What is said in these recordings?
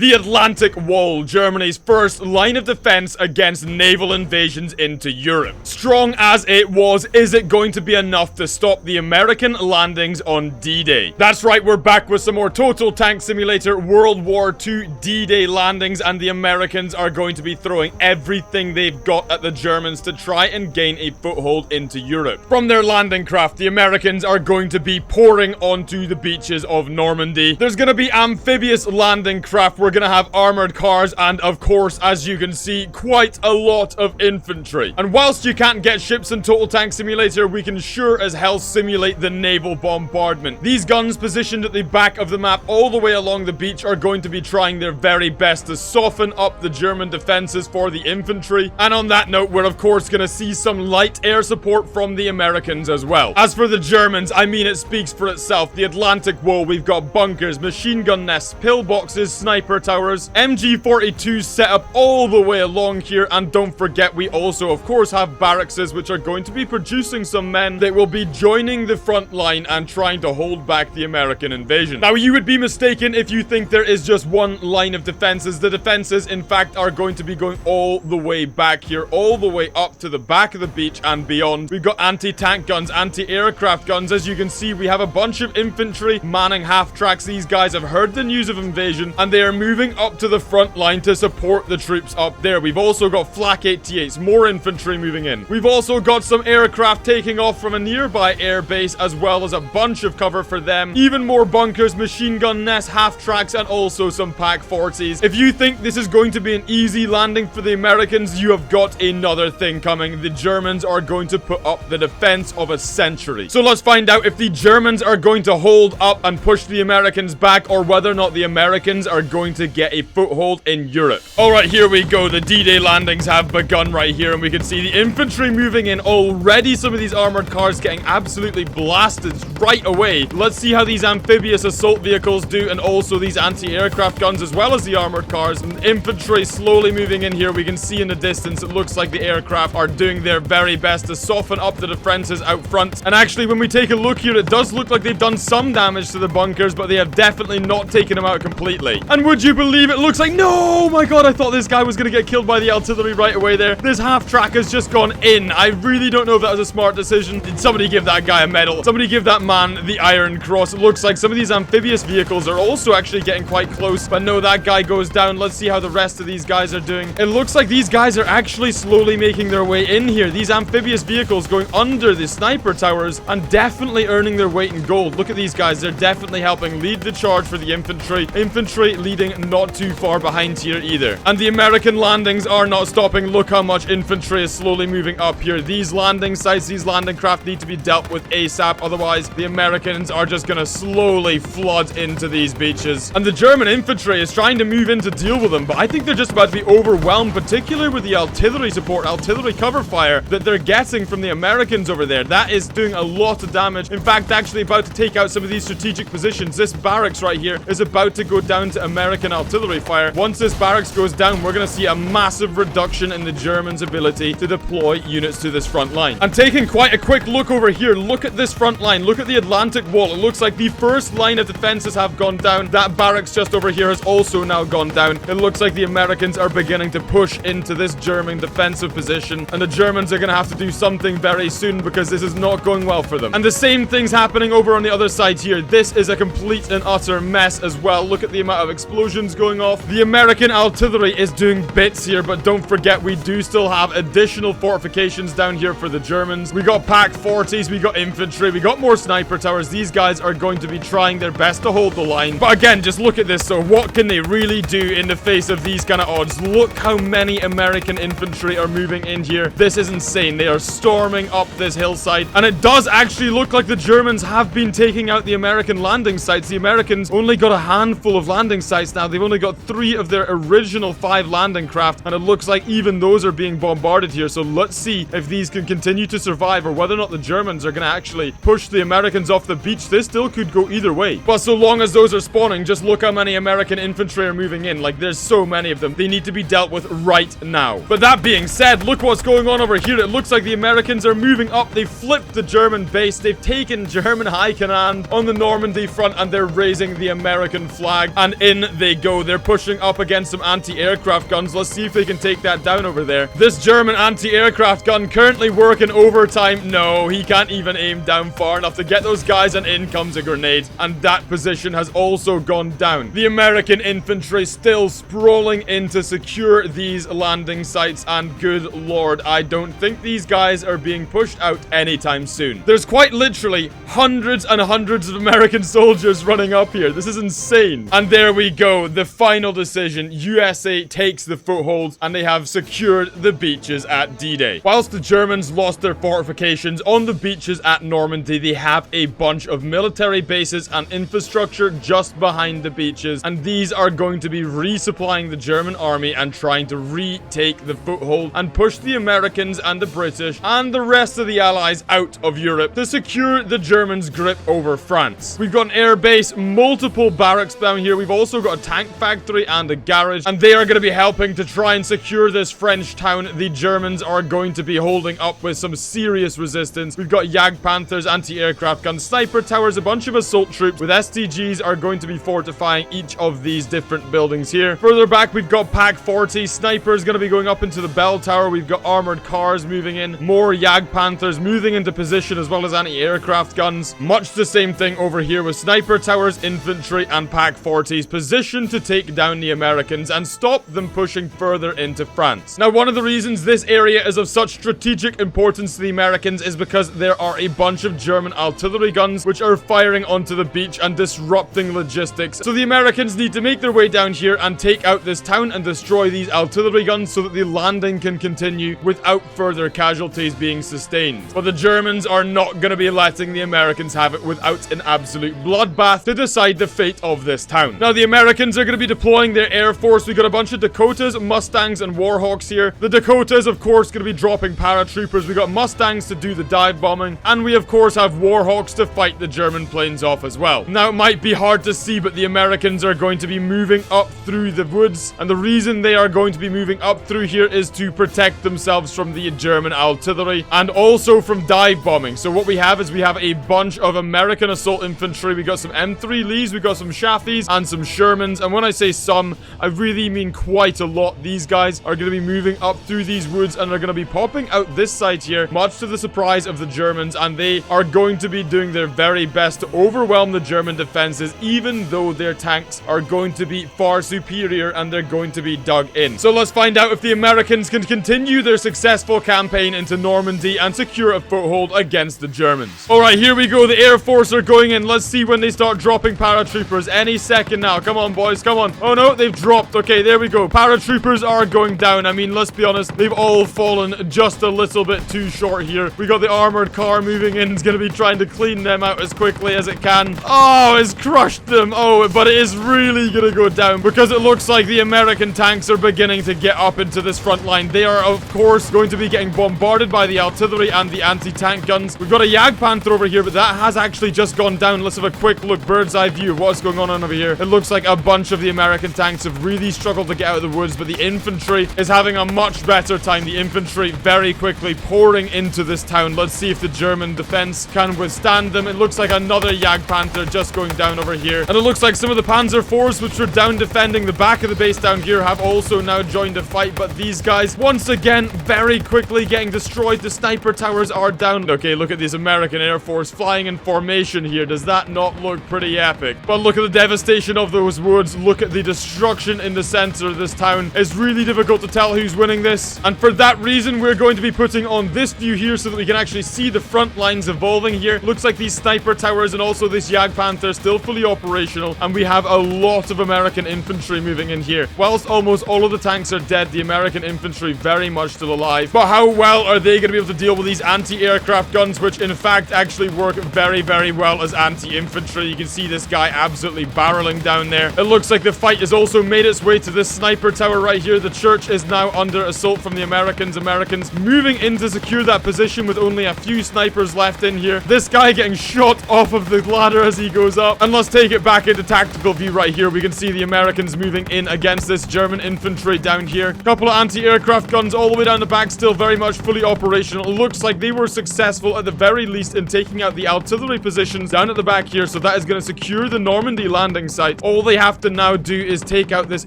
The Atlantic Wall, Germany's first line of defense against naval invasions into Europe. Strong as it was, is it going to be enough to stop the American landings on D-Day? That's right, we're back with some more Total Tank Simulator World War II D-Day landings, and the Americans are going to be throwing everything they've got at the Germans to try and gain a foothold into Europe. From their landing craft, the Americans are going to be pouring onto the beaches of Normandy. There's going to be amphibious landing craft. We're gonna have armored cars and, of course, as you can see, quite a lot of infantry. And whilst you can't get ships in Total Tank Simulator, we can sure as hell simulate the naval bombardment. These guns positioned at the back of the map all the way along the beach are going to be trying their very best to soften up the German defenses for the infantry. And on that note, we're of course gonna see some light air support from the Americans as well. As for the Germans, I mean, it speaks for itself. The Atlantic Wall, we've got bunkers, machine gun nests, pillboxes, sniper towers, MG42s set up all the way along here, and don't forget we also of course have barracks which are going to be producing some men that will be joining the front line and trying to hold back the American invasion. Now, you would be mistaken if you think there is just one line of defenses. The defenses in fact are going to be going all the way back here, all the way up to the back of the beach and beyond. We've got anti-tank guns, anti-aircraft guns. As you can see, we have a bunch of infantry manning half tracks. These guys have heard the news of invasion and they are moving up to the front line to support the troops up there. We've also got flak 88s, more infantry moving in. We've also got some aircraft taking off from a nearby air base, as well as a bunch of cover for them. Even more bunkers, machine gun nests, half tracks, and also some Pak 40s. If you think this is going to be an easy landing for the Americans, you have got another thing coming. The Germans are going to put up the defense of a century. So let's find out if the Germans are going to hold up and push the Americans back, or whether or not the Americans are going to get a foothold in Europe. Alright, here we go. The D-Day landings have begun right here, and we can see the infantry moving in already. Some of these armored cars getting absolutely blasted right away. Let's see how these amphibious assault vehicles do, and also these anti-aircraft guns, as well as the armored cars. And infantry slowly moving in here. We can see in the distance, it looks like the aircraft are doing their very best to soften up the defenses out front. And actually, when we take a look here, it does look like they've done some damage to the bunkers, but they have definitely not taken them out completely. And would you believe it looks like, no, oh my god, I thought this guy was gonna get killed by the artillery right away there. This half track has just gone in. I really don't know if that was a smart decision. Did somebody give that guy a medal? Somebody give that man the Iron Cross. It looks like some of these amphibious vehicles are also actually getting quite close, but no, that guy goes down. Let's see how the rest of these guys are doing. It looks like these guys are actually slowly making their way in here. These amphibious vehicles going under the sniper towers and definitely earning their weight in gold. Look at these guys. They're definitely helping lead the charge for the infantry. Infantry leading not too far behind here either. And the American landings are not stopping. Look how much infantry is slowly moving up here. These landing sites, these landing craft need to be dealt with ASAP. Otherwise, the Americans are just gonna slowly flood into these beaches. And the German infantry is trying to move in to deal with them, but I think they're just about to be overwhelmed, particularly with the artillery support, artillery cover fire that they're getting from the Americans over there. That is doing a lot of damage. In fact, actually about to take out some of these strategic positions. This barracks right here is about to go down to American artillery fire. Once this barracks goes down, we're going to see a massive reduction in the Germans' ability to deploy units to this front line. And taking quite a quick look over here, look at this front line. Look at the Atlantic Wall. It looks like the first line of defenses have gone down. That barracks just over here has also now gone down. It looks like the Americans are beginning to push into this German defensive position, and the Germans are going to have to do something very soon because this is not going well for them. And the same thing's happening over on the other side here. This is a complete and utter mess as well. Look at the amount of explosions going off. The American artillery is doing bits here, but don't forget we do still have additional fortifications down here for the Germans. We got Pak 40s, we got infantry, we got more sniper towers. These guys are going to be trying their best to hold the line. But again, just look at this. So what can they really do in the face of these kind of odds? Look how many American infantry are moving in here. This is insane. They are storming up this hillside, and it does actually look like the Germans have been taking out the American landing sites. The Americans only got a handful of landing sites now. They've only got 3 of their original 5 landing craft, and it looks like even those are being bombarded here. So let's see if these can continue to survive, or whether or not the Germans are going to actually push the Americans off the beach. This still could go either way. But so long as those are spawning, just look how many American infantry are moving in. Like, there's so many of them. They need to be dealt with right now. But that being said, look what's going on over here. It looks like the Americans are moving up. They've flipped the German base. They've taken German high command on the Normandy front, and they're raising the American flag. And in they they go. They're pushing up against some anti-aircraft guns. Let's see if they can take that down over there. This German anti-aircraft gun currently working overtime. No, he can't even aim down far enough to get those guys, and in comes a grenade. And that position has also gone down. The American infantry still sprawling in to secure these landing sites, and good lord, I don't think these guys are being pushed out anytime soon. There's quite literally hundreds and hundreds of American soldiers running up here. This is insane. And there we go. The final decision. USA takes the foothold, and they have secured the beaches at D-Day. Whilst the Germans lost their fortifications on the beaches at Normandy, they have a bunch of military bases and infrastructure just behind the beaches, and these are going to be resupplying the German army and trying to retake the foothold and push the Americans and the British and the rest of the allies out of Europe to secure the Germans' grip over France. We've got an air base, multiple barracks down here. We've also got a tank factory and a garage, and they are going to be helping to try and secure this French town. The Germans are going to be holding up with some serious resistance. We've got Jagdpanthers, anti-aircraft guns, sniper towers, a bunch of assault troops with STGs are going to be fortifying each of these different buildings here. Further back, we've got Pack 40. Snipers going to be going up into the bell tower. We've got armored cars moving in. More Jagdpanthers moving into position, as well as anti-aircraft guns. Much the same thing over here with sniper towers, infantry, and Pack 40s positioned to take down the Americans and stop them pushing further into France. Now, one of the reasons this area is of such strategic importance to the Americans is because there are a bunch of German artillery guns which are firing onto the beach and disrupting logistics. So the Americans need to make their way down here and take out this town and destroy these artillery guns so that the landing can continue without further casualties being sustained. But the Germans are not going to be letting the Americans have it without an absolute bloodbath to decide the fate of this town. Now, the Americans are going to be deploying their air force. We've got a bunch of Dakotas, Mustangs, and Warhawks here. The Dakotas, of course, going to be dropping paratroopers. We got Mustangs to do the dive bombing, and we, of course, have Warhawks to fight the German planes off as well. Now, it might be hard to see, but the Americans are going to be moving up through the woods, and the reason they are going to be moving up through here is to protect themselves from the German artillery and also from dive bombing. So what we have is we have a bunch of American assault infantry. We got some M3 Lees, we got some Shaffies, and some Shermans. And when I say some, I really mean quite a lot. These guys are going to be moving up through these woods and are going to be popping out this side here, much to the surprise of the Germans, and they are going to be doing their very best to overwhelm the German defenses, even though their tanks are going to be far superior and they're going to be dug in. So let's find out if the Americans can continue their successful campaign into Normandy and secure a foothold against the Germans. Alright, here we go. The Air Force are going in. Let's see when they start dropping paratroopers. Any second now. Come on, boys. Come on. Oh, no. They've dropped. Okay, there we go. Paratroopers are going down. I mean, let's be honest. They've all fallen just a little bit too short here. We got the armored car moving in. It's going to be trying to clean them out as quickly as it can. Oh, it's crushed them. Oh, but it is really going to go down because it looks like the American tanks are beginning to get up into this front line. They are, of course, going to be getting bombarded by the artillery and the anti-tank guns. We've got a Jagdpanther over here, but that has actually just gone down. Let's have a quick look, bird's eye view of what's going on over here. It looks like a bunch of the American tanks have really struggled to get out of the woods, but the infantry is having a much better time. The infantry very quickly pouring into this town. Let's see if the German defense can withstand them. It looks like another Jagdpanther just going down over here. And it looks like some of the Panzer IVs, which were down defending the back of the base down here, have also now joined the fight. But these guys, once again, very quickly getting destroyed. The sniper towers are down. Okay, look at this American Air Force flying in formation here. Does that not look pretty epic? But look at the devastation of those woods. Look at the destruction in the center of this town. It's really difficult to tell who's winning this. And for that reason, we're going to be putting on this view here so that we can actually see the front lines evolving here. Looks like these sniper towers and also this Jagdpanther still fully operational. And we have a lot of American infantry moving in here. Whilst almost all of the tanks are dead, the American infantry very much still alive. But how well are they going to be able to deal with these anti-aircraft guns, which in fact actually work very, very well as anti-infantry? You can see this guy absolutely barreling down there. It looks like the fight has also made its way to this sniper tower right here. The church is now under assault from the Americans. Americans moving in to secure that position with only a few snipers left in here. This guy getting shot off of the ladder as he goes up. And let's take it back into tactical view right here. We can see the Americans moving in against this German infantry down here. A couple of anti-aircraft guns all the way down the back, still very much fully operational. It looks like they were successful at the very least in taking out the artillery positions down at the back here. So that is going to secure the Normandy landing site. All they have have to now do is take out this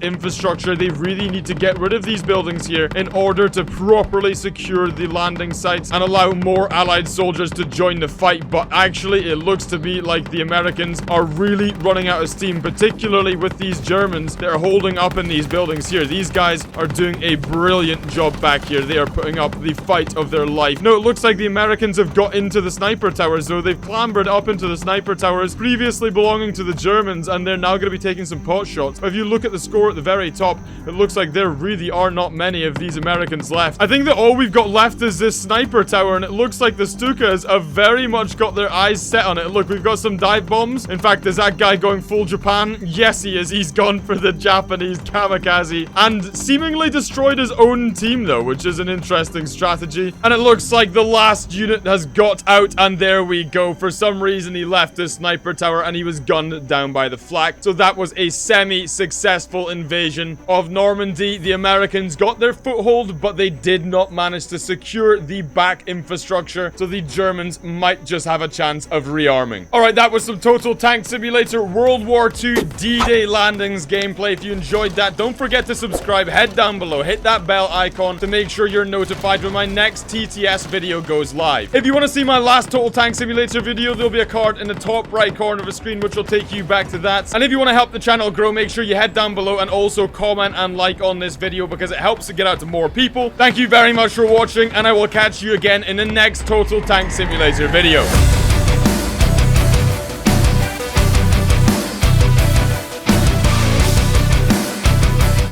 infrastructure. They really need to get rid of these buildings here in order to properly secure the landing sites and allow more allied soldiers to join the fight. But actually, it looks to be like the Americans are really running out of steam, particularly with these Germans that are holding up in these buildings here. These guys are doing a brilliant job back here. They are putting up the fight of their life. No, it looks like the Americans have got into the sniper towers, though. They've clambered up into the sniper towers previously belonging to the Germans, and they're now going to be taking some pot shots. But if you look at the score at the very top, it looks like there really are not many of these Americans left. I think that all we've got left is this sniper tower, and it looks like the Stukas have very much got their eyes set on it. Look, we've got some dive bombs. In fact, is that guy going full Japan? Yes, he is. He's gone for the Japanese kamikaze and seemingly destroyed his own team, though, which is an interesting strategy. And it looks like the last unit has got out, and there we go. For some reason, he left the sniper tower and he was gunned down by the flak. So that was a semi-successful invasion of Normandy. The Americans got their foothold, but they did not manage to secure the back infrastructure. So the Germans might just have a chance of rearming. Alright, that was some Total Tank Simulator World War II D-Day landings gameplay. If you enjoyed that, don't forget to subscribe. Head down below, hit that bell icon to make sure you're notified when my next TTS video goes live. If you want to see my last Total Tank Simulator video, there'll be a card in the top right corner of the screen which will take you back to that. And if you want to help the channel grow, make sure you head down below and also comment and like on this video because it helps to get out to more people. Thank you very much for watching, and I will catch you again in the next Total Tank Simulator video.